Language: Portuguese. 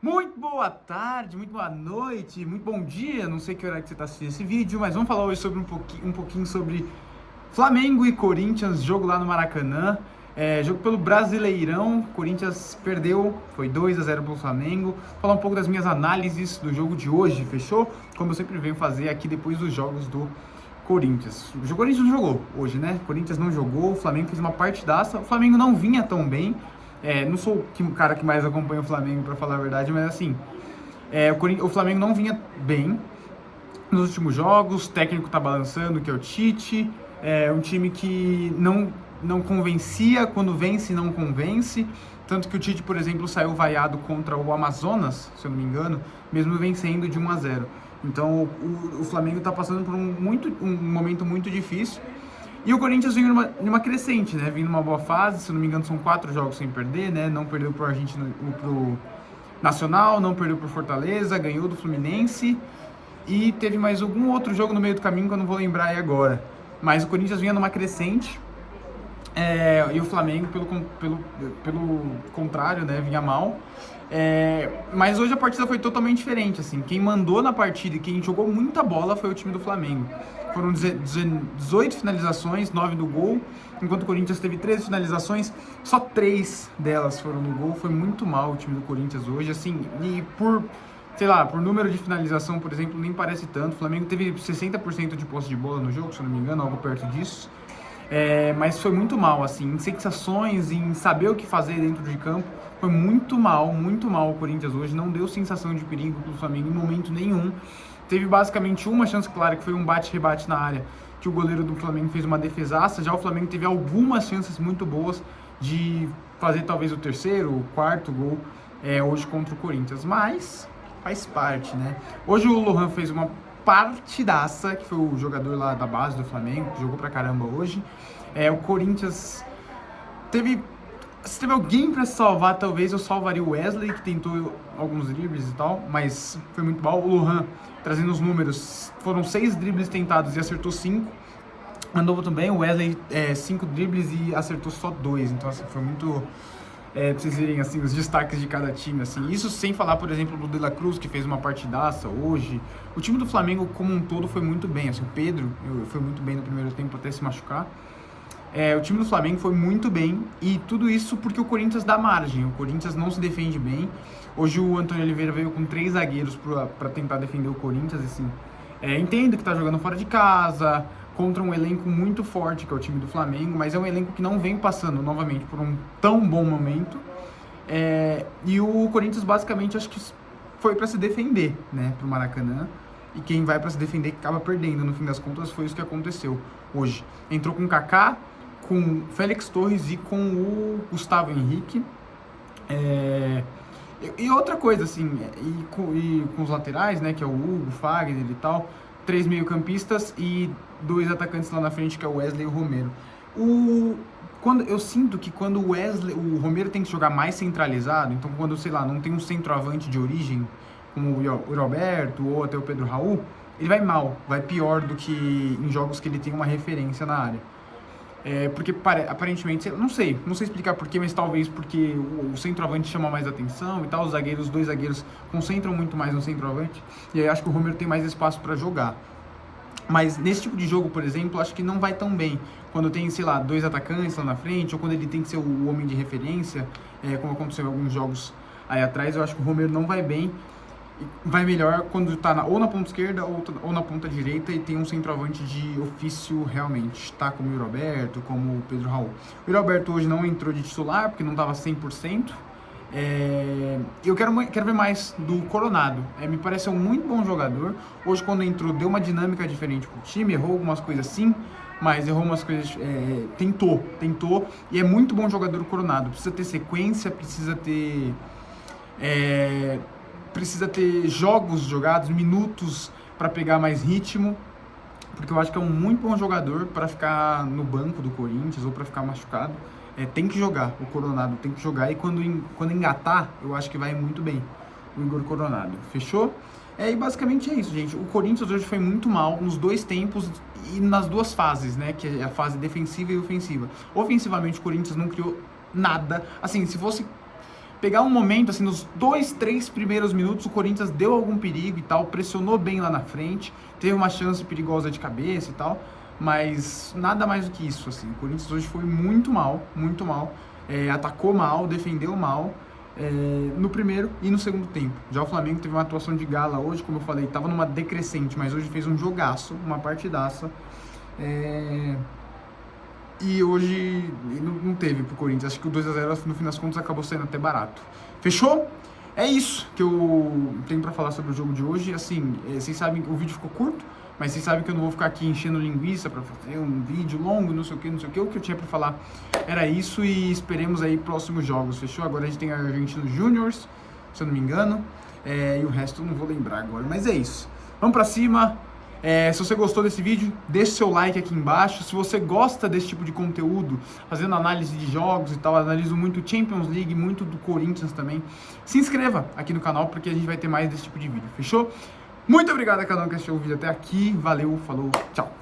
Muito boa tarde, muito boa noite, muito bom dia, não sei que hora que você está assistindo esse vídeo, mas vamos falar hoje sobre um pouquinho sobre Flamengo e Corinthians, jogo lá no Maracanã, jogo pelo Brasileirão. Corinthians perdeu, foi 2-0 pro Flamengo. Falar um pouco das minhas análises do jogo de hoje, fechou? Como eu sempre venho fazer aqui depois dos jogos do Corinthians. O Corinthians não jogou hoje, né? O Corinthians não jogou, o Flamengo fez uma partidaça, o Flamengo não vinha tão bem. Não sou o cara que mais acompanha o Flamengo, para falar a verdade, mas assim, o Flamengo não vinha bem nos últimos jogos, o técnico tá balançando, que é o Tite, é um time que não convencia, quando vence não convence, tanto que o Tite, por exemplo, saiu vaiado contra o Amazonas, se eu não me engano, mesmo vencendo de 1-0. Então o Flamengo tá passando por um momento muito difícil. E o Corinthians vem numa crescente, né? Vem numa boa fase, se eu não me engano são 4 jogos sem perder, né? Não perdeu pro Argentino, pro Nacional, não perdeu pro Fortaleza, ganhou do Fluminense e teve mais algum outro jogo no meio do caminho que eu não vou lembrar aí agora. Mas o Corinthians vinha numa crescente, e o Flamengo, pelo contrário, né? Vinha mal. Mas hoje a partida foi totalmente diferente, assim. Quem mandou na partida e quem jogou muita bola foi o time do Flamengo. Foram 18 finalizações, 9 no gol, enquanto o Corinthians teve 13 finalizações, só 3 delas foram no gol. Foi muito mal o time do Corinthians hoje, assim, e por número de finalização, por exemplo, nem parece tanto. O Flamengo teve 60% de posse de bola no jogo, se eu não me engano, algo perto disso. Mas foi muito mal, assim, em sensações, em saber o que fazer dentro de campo. Foi muito mal o Corinthians hoje. Não deu sensação de perigo pro Flamengo em momento nenhum. Teve basicamente uma chance clara, que foi um bate-rebate na área, que o goleiro do Flamengo fez uma defesaça. Já o Flamengo teve algumas chances muito boas de fazer talvez o terceiro, o quarto gol hoje contra o Corinthians. Mas faz parte, né? Hoje o Lohan fez uma partidaça, que foi o jogador lá da base do Flamengo, que jogou pra caramba hoje. O Corinthians teve... Se teve alguém pra salvar, talvez eu salvaria o Wesley, que tentou alguns dribles e tal, mas foi muito mal. O Lohan, trazendo os números, foram 6 dribles tentados e acertou 5. Andou muito bem. O Wesley, 5 dribles e acertou só 2. Então, assim, foi muito... pra vocês verem, assim, os destaques de cada time, assim. Isso sem falar, por exemplo, do De La Cruz, que fez uma partidaça hoje. O time do Flamengo, como um todo, foi muito bem. Assim, o Pedro foi muito bem no primeiro tempo até se machucar. O time do Flamengo foi muito bem, e tudo isso porque o Corinthians dá margem. O Corinthians não se defende bem. Hoje o Antônio Oliveira veio com 3 zagueiros para tentar defender o Corinthians, assim. Entendo que tá jogando fora de casa, contra um elenco muito forte, que é o time do Flamengo, mas é um elenco que não vem passando, novamente, por um tão bom momento. E o Corinthians, basicamente, acho que foi para se defender, né, pro Maracanã. E quem vai para se defender acaba perdendo, no fim das contas, foi isso que aconteceu hoje. Entrou com o Kaká, com Félix Torres e com o Gustavo Henrique. E outra coisa, assim, com os laterais, né, que é o Hugo, o Fagner e tal, 3 meio-campistas e 2 atacantes lá na frente, que é o Wesley e o Romero. Eu sinto que quando o Romero tem que jogar mais centralizado, então quando, sei lá, não tem um centroavante de origem, como o Roberto ou até o Pedro Raul, ele vai mal, vai pior do que em jogos que ele tem uma referência na área. Porque aparentemente, não sei explicar porquê, mas talvez porque o centroavante chama mais atenção e tal, os 2 zagueiros concentram muito mais no centroavante, e aí acho que o Romero tem mais espaço para jogar. Mas nesse tipo de jogo, por exemplo, acho que não vai tão bem. Quando tem, sei lá, 2 atacantes lá na frente, ou quando ele tem que ser o homem de referência, como aconteceu em alguns jogos aí atrás, eu acho que o Romero não vai bem. Vai melhor quando tá ou na ponta esquerda ou na ponta direita e tem um centroavante de ofício realmente, tá? Como o Roberto, como o Pedro Raul. O Roberto hoje não entrou de titular porque não tava 100%. Eu quero ver mais do Coronado. Me parece um muito bom jogador. Hoje, quando entrou, deu uma dinâmica diferente pro time, errou algumas coisas sim, mas errou umas coisas, tentou, e é muito bom jogador o Coronado. Precisa ter sequência, precisa ter jogos jogados, minutos para pegar mais ritmo, porque eu acho que é um muito bom jogador para ficar no banco do Corinthians ou para ficar machucado. Tem que jogar, o Coronado tem que jogar, e quando engatar, eu acho que vai muito bem o Igor Coronado. Fechou? E basicamente é isso, gente. O Corinthians hoje foi muito mal nos 2 tempos e nas 2 fases, né? Que é a fase defensiva e ofensiva. Ofensivamente, o Corinthians não criou nada. Assim, se fosse pegar um momento, assim, nos 2, 3 primeiros minutos, o Corinthians deu algum perigo e tal, pressionou bem lá na frente, teve uma chance perigosa de cabeça e tal, mas nada mais do que isso, assim. O Corinthians hoje foi muito mal, atacou mal, defendeu mal, no primeiro e no segundo tempo. Já o Flamengo teve uma atuação de gala hoje, como eu falei, estava numa decrescente, mas hoje fez um jogaço, uma partidaça. E hoje não teve pro Corinthians. Acho que o 2-0 no fim das contas acabou saindo até barato. Fechou? É isso que eu tenho pra falar sobre o jogo de hoje. Assim, vocês sabem que o vídeo ficou curto, mas vocês sabem que eu não vou ficar aqui enchendo linguiça pra fazer um vídeo longo, não sei o que. O que eu tinha pra falar era isso e esperemos aí próximos jogos, fechou? Agora a gente tem a Argentinos Juniors, se eu não me engano, e o resto eu não vou lembrar agora, mas é isso. Vamos pra cima. Se você gostou desse vídeo, deixe seu like aqui embaixo. Se você gosta desse tipo de conteúdo, fazendo análise de jogos e tal, analiso muito Champions League, muito do Corinthians também, se inscreva aqui no canal, porque a gente vai ter mais desse tipo de vídeo, fechou? Muito obrigado a cada um que assistiu o vídeo até aqui, valeu, falou, tchau!